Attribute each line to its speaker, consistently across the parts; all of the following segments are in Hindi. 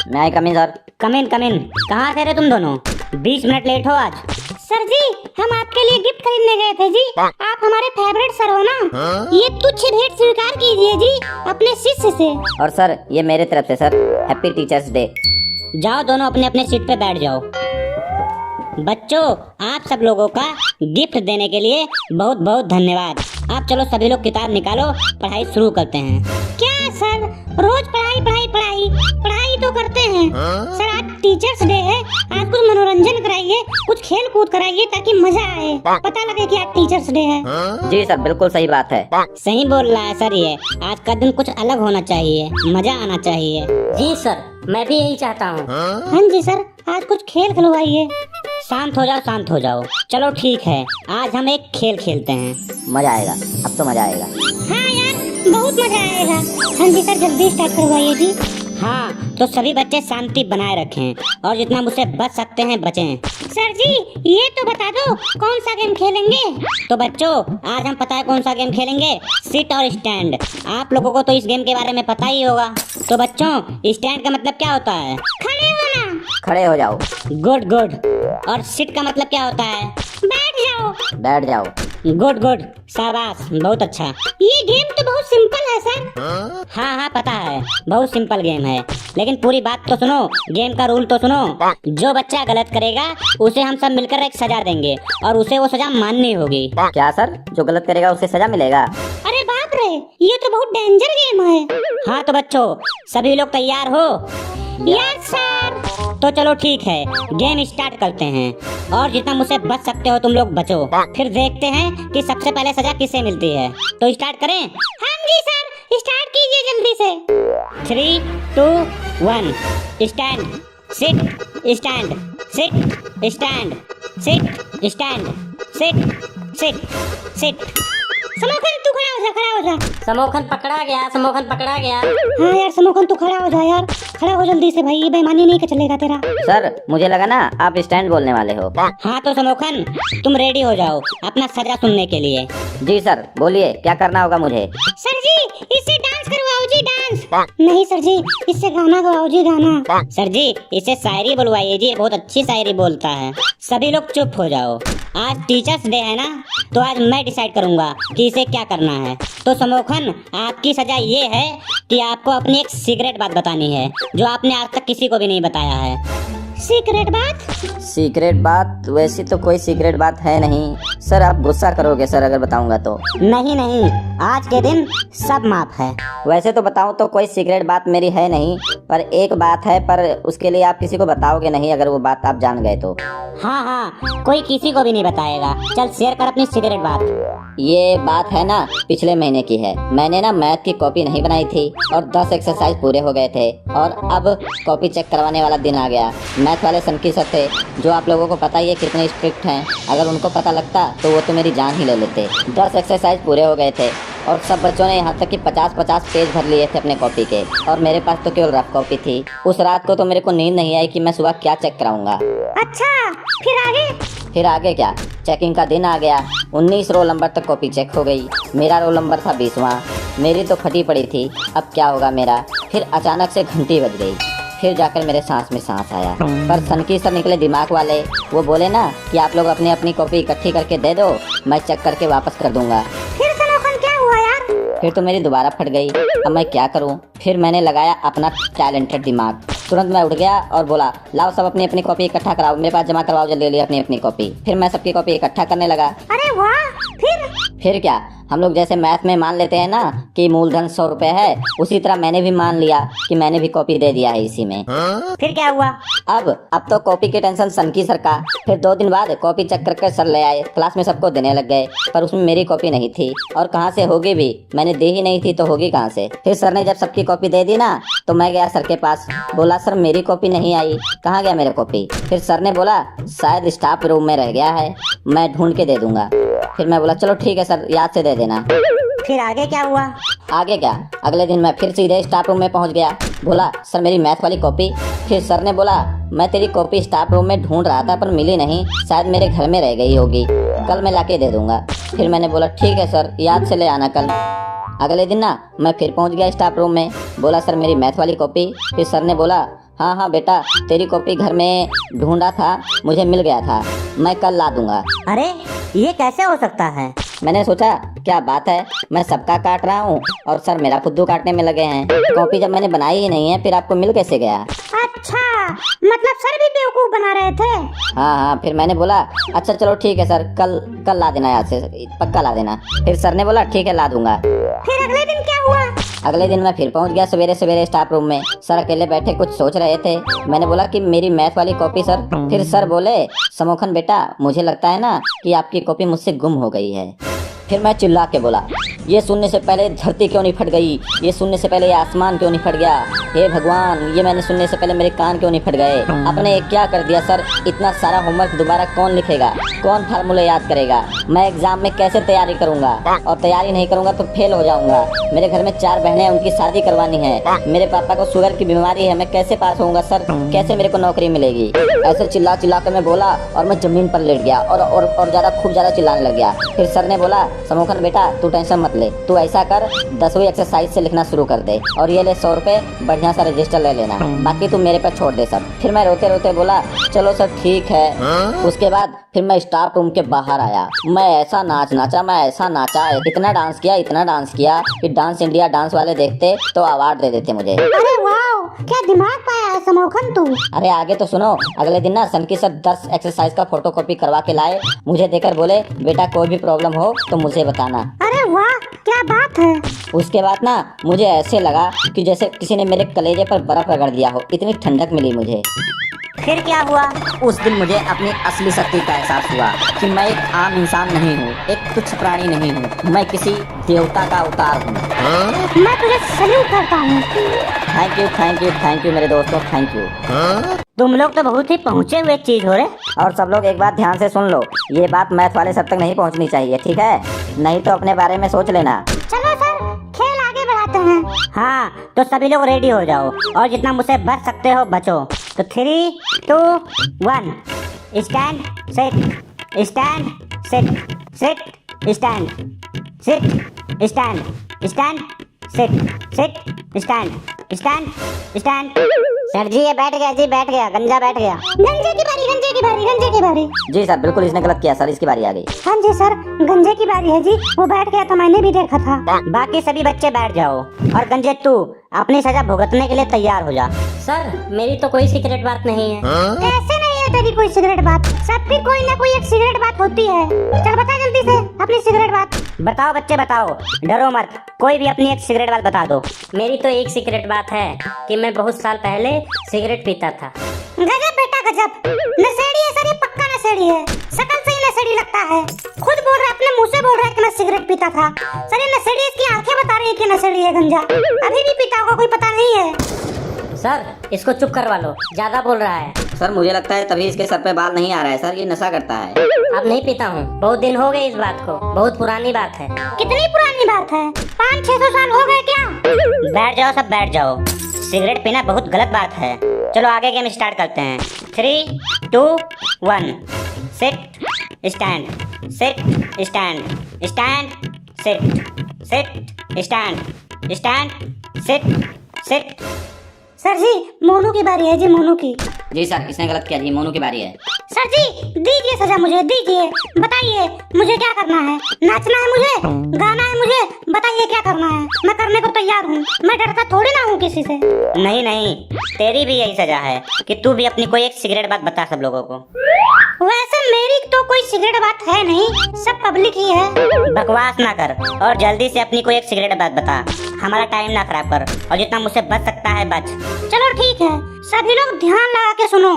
Speaker 1: मैं आई कम इन सर।
Speaker 2: कम इन कहाँ थे रे तुम दोनों? 20 मिनट लेट हो आज।
Speaker 3: सर जी, हम आपके लिए गिफ्ट खरीदने गए थे जी। आप हमारे फेवरेट सर हो ना। ये तुच्छ भेंट स्वीकार कीजिए जी अपने शिष्य से।
Speaker 1: और सर ये मेरे तरफ से सर, हैप्पी टीचर्स डे।
Speaker 2: जाओ दोनों अपने अपने सीट पे बैठ जाओ। बच्चों, आप सब लोगों का गिफ्ट देने के लिए बहुत बहुत धन्यवाद। आप चलो सभी लोग किताब निकालो, पढ़ाई शुरू करते हैं।
Speaker 3: क्या सर, रोज पढ़ाई पढ़ाई पढ़ाई पढ़ाई तो करते हैं। सर आज टीचर्स डे है, आज कुछ मनोरंजन कराइए, कुछ खेल कूद कराइए ताकि मजा आए, पता लगे कि आज टीचर्स डे है।
Speaker 1: जी सर, बिल्कुल सही बात है।
Speaker 2: सही बोल रहा है सर, ये आज का दिन कुछ अलग होना चाहिए, मजा आना चाहिए।
Speaker 4: जी सर, मैं भी यही चाहता हूँ।
Speaker 3: हाँ जी सर, आज कुछ खेल खिलवाइए।
Speaker 2: शांत हो जाओ, शांत हो जाओ। चलो ठीक है, आज हम एक खेल खेलते हैं।
Speaker 1: मजा आएगा, अब तो मजा आएगा।
Speaker 3: हाँ यार, बहुत मजा आएगा। हाँ जी सर, जल्दी स्टार्ट करवाइए जी।
Speaker 2: हाँ, तो सभी बच्चे शांति बनाए रखें और जितना मुझसे बच सकते हैं बचें।
Speaker 3: सर जी, ये तो बता दो कौन सा गेम खेलेंगे।
Speaker 2: तो बच्चों, आज हम पता है कौन सा गेम खेलेंगे? सिट और स्टैंड। आप लोगों को तो इस गेम के बारे में पता ही होगा। तो बच्चों, स्टैंड का मतलब क्या होता है?
Speaker 3: खड़े होना।
Speaker 1: खड़े हो जाओ।
Speaker 2: Good good. और सिट का मतलब क्या होता है?
Speaker 3: बैठ जाओ।
Speaker 1: बैठ जाओ।
Speaker 2: गुड गुड, शाबाश, बहुत अच्छा।
Speaker 3: ये गेम तो बहुत सिंपल है सर।
Speaker 2: हाँ, पता है, बहुत सिंपल गेम है, लेकिन पूरी बात तो सुनो, गेम का रूल तो सुनो। जो बच्चा गलत करेगा उसे हम सब मिलकर एक सजा देंगे और उसे वो सजा माननी होगी।
Speaker 1: क्या सर, जो गलत करेगा उसे सजा मिलेगा?
Speaker 3: अरे बाप रे, ये तो बहुत डेंजर गेम है।
Speaker 2: हाँ तो बच्चों, सभी लोग तैयार हो?
Speaker 3: Yes sir.
Speaker 2: तो चलो ठीक है, गेम स्टार्ट करते हैं और जितना मुझसे बच सकते हो तुम लोग बचो, फिर देखते हैं कि सबसे पहले सजा किसे मिलती है। तो स्टार्ट करें?
Speaker 3: हाँ जी सर, स्टार्ट कीजिए जल्दी से।
Speaker 2: 3, 2, 1 stand, sit, stand, sit, stand, sit, stand, sit, sit.
Speaker 3: Samokhan तू खड़ा हो जा।
Speaker 4: समोखन पकड़ा गया।
Speaker 3: हाँ यार समोखन तू खड़ा हो जा यार, खड़ा हो जल्दी से भाई, ये बेईमानी नहीं का चलेगा तेरा।
Speaker 1: सर मुझे लगा ना आप स्टैंड बोलने वाले हो।
Speaker 2: हाँ तो समोखन, तुम रेडी हो जाओ अपना सजा सुनने के लिए।
Speaker 1: जी सर, बोलिए क्या करना होगा मुझे?
Speaker 3: सर जी, इससे डांस करवाओ जी, डांस। नहीं सर जी, इससे गाना गवाओ जी, गाना।
Speaker 2: सर जी, इसे शायरी बुलवाइए जी, बहुत अच्छी शायरी बोलता है। सभी लोग चुप हो जाओ। आज टीचर्स डे है ना, तो आज मैं डिसाइड करूंगा कि इसे क्या करना है। तो समोखन, आपकी सजा ये है कि आपको अपनी एक सीक्रेट बात बतानी है जो आपने आज तक किसी को भी नहीं बताया है।
Speaker 3: सीक्रेट बात?
Speaker 1: सीक्रेट बात? वैसी तो कोई सीक्रेट बात है नहीं सर, आप गुस्सा करोगे सर अगर बताऊंगा तो।
Speaker 2: नहीं, आज के दिन सब माफ है।
Speaker 1: वैसे तो बताऊं तो कोई सीक्रेट बात मेरी है नहीं, पर एक बात है, पर उसके लिए आप किसी को बताओगे नहीं अगर वो बात आप जान गए तो।
Speaker 2: हाँ, कोई किसी को भी नहीं बताएगा। चल शेयर कर अपनी सीक्रेट बात।
Speaker 1: ये बात है ना, पिछले महीने की है। मैंने ना मैथ की कॉपी नहीं बनाई थी और 10 एक्सरसाइज पूरे हो गए थे और अब कॉपी चेक करवाने वाला दिन आ गया। मैथ वाले सनकी सर थे, जो आप लोगों को पता ही है कितने स्ट्रिक्ट हैं। अगर उनको पता लगता तो वो तो मेरी जान ही ले लेते। 10 एक्सरसाइज पूरे हो गए थे और सब बच्चों ने यहाँ तक कि 50-50 पेज भर लिए थे अपने कॉपी के, और मेरे पास तो केवल रफ कॉपी थी। उस रात को तो मेरे को नींद नहीं आई कि मैं सुबह क्या चेक कराऊंगा।
Speaker 3: अच्छा, फिर आगे?
Speaker 1: फिर आगे क्या, चेकिंग का दिन आ गया। 19 रोल नंबर तक कॉपी चेक हो गई। मेरा रोल नंबर था 20वां। मेरी तो फटी पड़ी थी, अब क्या होगा मेरा। फिर अचानक से घंटी बज गई, फिर जाकर मेरे सांस में सांस आया। पर सनकी सर निकले दिमाग वाले, वो बोले ना कि आप लोग अपनी अपनी कॉपी इकट्ठी करके दे दो, मैं चेक करके वापस कर दूंगा।
Speaker 3: फिर समोखन क्या हुआ यार?
Speaker 1: फिर तो मेरी दोबारा फट गई। अब मैं क्या करूं? फिर मैंने लगाया अपना टैलेंटेड दिमाग। तुरंत मैं उठ गया और बोला, लाओ सब अपनी अपनी कॉपी इकट्ठा कराओ, मेरे पास जमा करवाओ जल्दी अपनी अपनी कॉपी। फिर मैं सबकी कॉपी इकट्ठा करने लगा।
Speaker 3: अरे वाह,
Speaker 1: फिर क्या, हम लोग जैसे मैथ में मान लेते हैं ना कि मूलधन 100 रुपए है, उसी तरह मैंने भी मान लिया कि मैंने भी कॉपी दे दिया है इसी में।
Speaker 2: फिर क्या हुआ?
Speaker 1: अब तो कॉपी की टेंशन सनकी सर का। फिर 2 दिन बाद कॉपी चेक करके सर ले आए, क्लास में सबको देने लग गए, पर उसमें मेरी कॉपी नहीं थी। और कहाँ से होगी भी, मैंने दी ही नहीं थी तो होगी कहाँ से। फिर सर ने जब सबकी कॉपी दे दी ना, तो मैं गया सर के पास, बोला सर मेरी कॉपी नहीं आई, कहाँ गया मेरी कॉपी? फिर सर ने बोला शायद स्टाफ रूम में रह गया है, मैं ढूंढ के दे दूंगा। फिर मैं बोला चलो ठीक है सर, याद से दे देना।
Speaker 2: फिर आगे क्या हुआ?
Speaker 1: आगे क्या, अगले दिन मैं फिर सीधे स्टाफ रूम में पहुंच गया, बोला सर मेरी मैथ वाली कॉपी। फिर सर ने बोला मैं तेरी कॉपी स्टाफ रूम में ढूंढ रहा था पर मिली नहीं, शायद मेरे घर में रह गई होगी, कल मैं लाके दे दूंगा। फिर मैंने बोला ठीक है सर, याद से ले आना कल। अगले दिन ना मैं फिर पहुंच गया स्टाफ रूम में, बोला सर मेरी मैथ वाली कॉपी। फिर सर ने बोला हाँ हाँ बेटा, तेरी कॉपी घर में ढूंढा था, मुझे मिल गया था, मैं कल ला दूंगा।
Speaker 2: अरे ये कैसे हो सकता है?
Speaker 1: मैंने सोचा क्या बात है, मैं सबका काट रहा हूँ और सर मेरा खुद्दू काटने में लगे हैं। कॉपी जब मैंने बनाई ही नहीं है, फिर आपको मिल कैसे गया?
Speaker 3: अच्छा, मतलब सर भी बेवकूफ बना रहे थे।
Speaker 1: हाँ हाँ, फिर मैंने बोला अच्छा चलो ठीक है सर, कल कल ला देना, याद से पक्का ला देना। फिर सर ने बोला ठीक है ला दूंगा।
Speaker 3: फिर अगले दिन क्या हुआ?
Speaker 1: अगले दिन मैं फिर पहुंच गया सवेरे सवेरे स्टाफ रूम में। सर अकेले बैठे कुछ सोच रहे थे। मैंने बोला कि मेरी मैथ वाली कॉपी सर। फिर सर बोले समोखन बेटा, मुझे लगता है ना कि आपकी कॉपी मुझसे गुम हो गई है। फिर मैं चिल्ला के बोला ये सुनने से पहले धरती क्यों नहीं फट गई, ये सुनने से पहले ये आसमान क्यों नहीं फट गया, हे भगवान ये मैंने सुनने से पहले मेरे कान क्यों नहीं फट गए। आपने ये क्या कर दिया सर, इतना सारा होमवर्क दोबारा कौन लिखेगा, कौन फार्मूले याद करेगा, मैं एग्जाम में कैसे तैयारी करूंगा, और तैयारी नहीं करूंगा तो फेल हो जाऊंगा। मेरे घर में 4 बहनें हैं, उनकी शादी करवानी है, मेरे पापा को शुगर की बीमारी है, मैं कैसे पास होऊंगा सर, कैसे मेरे को नौकरी मिलेगी। ऐसे चिल्ला चिल्ला कर मैं बोला और मैं जमीन पर लेट गया और ज्यादा खूब ज्यादा चिल्लाने लग गया। फिर सर ने बोला समोखन बेटा तू टेंशन मत ले, तू ऐसा कर 10वीं एक्सरसाइज से लिखना शुरू कर दे और ये ले 100 रुपए, बढ़िया सा रजिस्टर ले लेना, बाकी तू मेरे पे छोड़ दे सब। फिर मैं रोते रोते बोला चलो सर ठीक है। उसके बाद फिर मैं स्टाफ रूम के बाहर आया, मैं ऐसा नाच नाचा, मैं ऐसा नाचा, इतना डांस किया कि डांस इंडिया डांस वाले देखते तो अवार्ड दे देते मुझे।
Speaker 3: अरे वाह, क्या दिमाग पाया है समोखन तू।
Speaker 1: अरे आगे तो सुनो। अगले दिन ना सनकी सर 10 एक्सरसाइज का फोटोकॉपी करवा के लाए, मुझे देकर बोले बेटा कोई भी प्रॉब्लम हो तो मुझे बताना।
Speaker 3: अरे वाह, क्या बात है।
Speaker 1: उसके बाद ना मुझे ऐसे लगा कि जैसे किसी ने मेरे कलेजे पर बर्फ रगड़ दिया हो, इतनी ठंडक मिली मुझे।
Speaker 2: फिर क्या हुआ?
Speaker 1: उस दिन मुझे अपनी असली शक्ति का एहसास हुआ कि मैं एक आम इंसान नहीं हूँ, एक तुच्छ प्राणी नहीं हूँ, मैं किसी देवता का अवतार हूँ।
Speaker 3: मैं तुझे सल्यूट करता हूँ।
Speaker 1: थैंक यू मेरे दोस्तों, थैंक यू।
Speaker 2: तुम लोग तो बहुत ही पहुँचे हुए चीज हो रहे।
Speaker 1: और सब लोग एक बात ध्यान से सुन लो, ये बात मैथ वाले सब तक नहीं पहुँचनी चाहिए, ठीक है? नहीं तो अपने बारे में सोच लेना।
Speaker 3: चलो सर, खेल आगे बढ़ाते हैं।
Speaker 2: हाँ तो सभी लोग रेडी हो जाओ और जितना मुझसे बच सकते हो बचो। तो 3, 2, 1 stand sit stand sit sit stand sit stand stand sit sit stand stand stand. Sir ji ये बैठ गया जी, बैठ गया, गंजा बैठ गया।
Speaker 3: गंजे की बारी।
Speaker 1: जी सर बिल्कुल, इसने गलत किया सर, इसकी बारी आ गई।
Speaker 3: हाँ जी सर, गंजे की बारी है जी, वो बैठ गया था, मैंने भी देखा था।
Speaker 2: बाकी सभी बच्चे बैठ जाओ और गंजे तू अपनी सजा भुगतने के लिए तैयार हो जा।
Speaker 4: सर मेरी तो कोई सीक्रेट बात नहीं है।
Speaker 3: ऐसे नहीं है तेरी कोई सिगरेट बात, सबकी कोई ना कोई एक सिगरेट बात होती है। चल बता जल्दी से अपनी सिगरेट बात।
Speaker 2: बताओ बच्चे बताओ, डरो मत, कोई भी अपनी एक सिगरेट बात बता दो।
Speaker 4: मेरी तो एक सीक्रेट बात है कि मैं बहुत साल पहले सिगरेट पीता था।
Speaker 3: गजब बेटा गजब, नशेड़ी है सर, ये पक्का नशेड़ी है, शकल से ही नशेड़ी लगता है। खुद बोल रहा है, अपने मुंह से बोल रहा है कि मैं सिगरेट पीता था। सर ये नशेड़ी, इसकी आंखें बता रही है कि नशेड़ी है गंजा, अभी भी पीता होगा, कोई पता नहीं है।
Speaker 4: सर इसको चुप करवा लो, ज्यादा बोल रहा है।
Speaker 1: सर मुझे लगता है तभी इसके सर पे बाल नहीं आ रहा है सर, ये नशा करता है।
Speaker 4: अब नहीं पीता हूँ, बहुत दिन हो गए इस बात को, बहुत पुरानी बात है।
Speaker 3: कितनी पुरानी बात है, 500-600 साल हो गए क्या?
Speaker 2: बैठ जाओ सब बैठ जाओ, सिगरेट पीना बहुत गलत बात है। चलो आगे गेम स्टार्ट करते हैं। 3, 2, 1 sit stand sit stand stand sit sit stand stand sit sit.
Speaker 3: Sir ji Monu की बारी है जी, मोनू की।
Speaker 1: जी सर इसने गलत किया जी, मोनू की बारी है।
Speaker 3: सर जी दीजिए सजा मुझे, दीजिए, बताइए मुझे क्या करना है? नाचना है मुझे, गाना है मुझे, बताइए क्या करना है, मैं करने को तैयार हूँ, मैं डरता थोड़ी ना हूँ किसी से।
Speaker 2: नहीं नहीं, तेरी भी यही सजा है कि तू भी अपनी कोई एक सिगरेट बात बता सब लोगों को।
Speaker 3: वैसे मेरी तो कोई सिगरेट बात है नहीं, सब पब्लिक ही है।
Speaker 2: बकवास ना कर और जल्दी से अपनी कोई एक सिगरेट बात बता, हमारा टाइम ना खराब कर और जितना मुझसे बच सकता है बच।
Speaker 3: चलो ठीक है, सभी लोग ध्यान लगा के सुनो।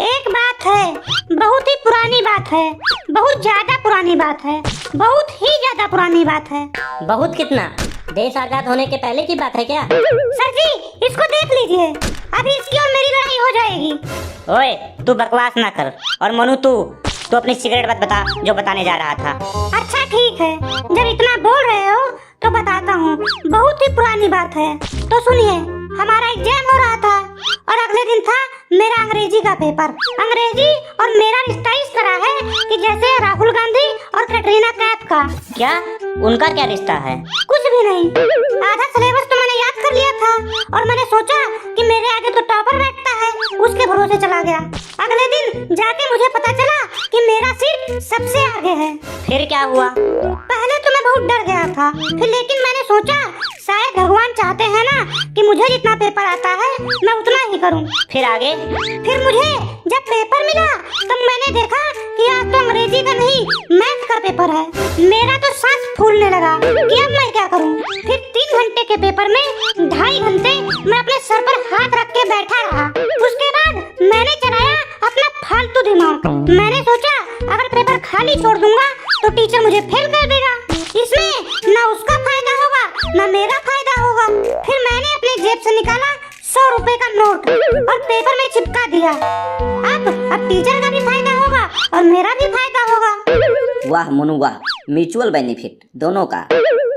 Speaker 3: एक बात है, बहुत ही पुरानी बात है, बहुत ज्यादा पुरानी बात है, बहुत ही ज्यादा पुरानी बात है।
Speaker 4: बहुत कितना? देश आजाद होने के पहले की बात है क्या?
Speaker 3: सर जी इसको देख लीजिए, अभी इसकी और मेरी लड़ाई हो जाएगी।
Speaker 2: ओए तू बकवास ना कर और मनु तू अपनी सिगरेट बात बता जो बताने जा रहा था।
Speaker 3: अच्छा ठीक है, जब इतना बोल रहे हो तो बताता हूँ। बहुत ही पुरानी बात है, तो सुनिए। हमारा एग्जाम हो रहा था और अगले दिन था मेरा अंग्रेजी का पेपर। अंग्रेजी और मेरा रिश्ता इस तरह है कि जैसे राहुल गांधी और कैटरीना कैफ का।
Speaker 2: क्या उनका क्या रिश्ता है?
Speaker 3: कुछ भी नहीं, आधा सिलेबस तो मैंने याद कर लिया था और मैंने सोचा कि मेरे आगे तो टॉपर बैठता उसके भरोसे चला गया। अगले दिन जाके मुझे पता चला कि मेरा सीट सबसे आगे है।
Speaker 2: फिर क्या हुआ?
Speaker 3: पहले तो मैं बहुत डर गया था, फिर लेकिन मैंने सोचा शायद भगवान चाहते हैं ना कि मुझे जितना पेपर आता है मैं उतना ही करूं।
Speaker 2: फिर आगे?
Speaker 3: फिर मुझे जब पेपर मिला तब मैंने देखा कि आज तो अंग्रेजी का नहीं मैथ का पेपर है। मेरा तो सांस फूलने लगा कि अब मैं क्या करूं। फिर 3 घंटे के पेपर में 2.5 घंटे मैं अपने सर पर हाथ रख के बैठा रहा। उसके बाद मैंने चलाया अपना फालतू दिमाग। मैंने सोचा अगर पेपर खाली छोड़ दूंगा तो टीचर मुझे फेल कर देगा, इसमें ना उसका फायदा होगा ना मेरा फायदा होगा। फिर मैंने अपनी जेब से निकाला 100 रुपए का नोट और पेपर में चिपका दिया। अब टीचर का भी फायदा होगा और मेरा भी फायदा होगा।
Speaker 1: वाह मोनू वाह, म्यूचुअल बेनिफिट दोनों का।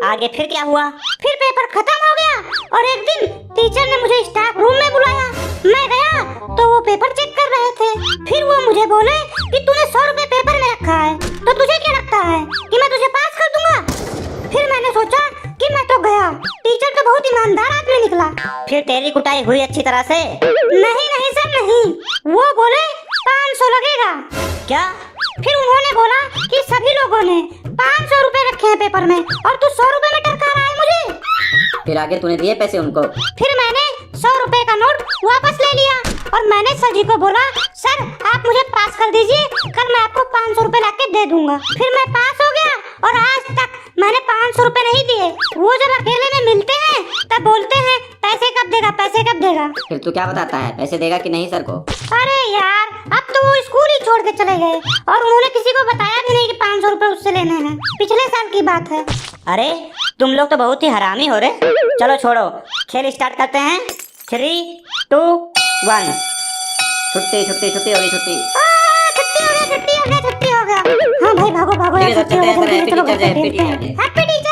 Speaker 2: आगे फिर क्या हुआ?
Speaker 3: फिर पेपर खत्म हो गया और एक दिन टीचर ने मुझे स्टाफ रूम में बुलाया। मैं गया तो वो पेपर चेक कर रहे थे। फिर वो मुझे बोले कि तूने 100 रुपए पेपर में रखा है तो तुझे क्या लगता है कि मैं तुझे पास कर दूंगा। फिर मैंने सोचा कि मैं तो गया, टीचर तो बहुत ईमानदार आदमी निकला।
Speaker 2: फिर तेरी कुटाई हुई अच्छी तरह से?
Speaker 3: नहीं नहीं सर नहीं, वो बोले 500 लगेगा।
Speaker 2: क्या?
Speaker 3: फिर उन्होंने बोला कि सभी लोगों ने 500 रुपए रखे हैं पेपर में और तू 100 रुपए में टरका रहा है मुझे।
Speaker 1: फिर आगे तूने दिए पैसे उनको?
Speaker 3: फिर मैंने 100 रुपए का नोट वापस ले लिया और मैंने सर जी को बोला सर आप मुझे पास कर दीजिए, कल मैं आपको 500 रुपए लाके दे दूंगा। फिर मैं पास हो गया और आज तक मैंने 500 रुपए नहीं दिए। वो जब अकेले में मिलते हैं तब बोलते हैं पैसे कब देगा पैसे कब देगा।
Speaker 1: फिर तू क्या बताता है, पैसे देगा कि नहीं सर को?
Speaker 3: अरे यार अब तो वो स्कूल ही छोड़ के चले गए और उन्होंने किसी को बताया भी नहीं कि 500 रुपए उससे लेने हैं। पिछले साल की बात है।
Speaker 2: अरे तुम लोग तो बहुत ही हरामी हो रहे। चलो छोड़ो, खेल स्टार्ट करते हैं। 3, 2, 1।
Speaker 1: छुट्टी छुट्टी छुट्टी होगी छुट्टी।
Speaker 3: छुट्टी हो गया छुट्टी हो गया छुट्टी हो गया। हाँ भाई भागो भागो
Speaker 1: ठीक है
Speaker 3: यार,
Speaker 1: सर, चलते हैं सर, हैप्पी
Speaker 3: चलो
Speaker 1: teacher day, happy
Speaker 3: happy
Speaker 1: teacher day.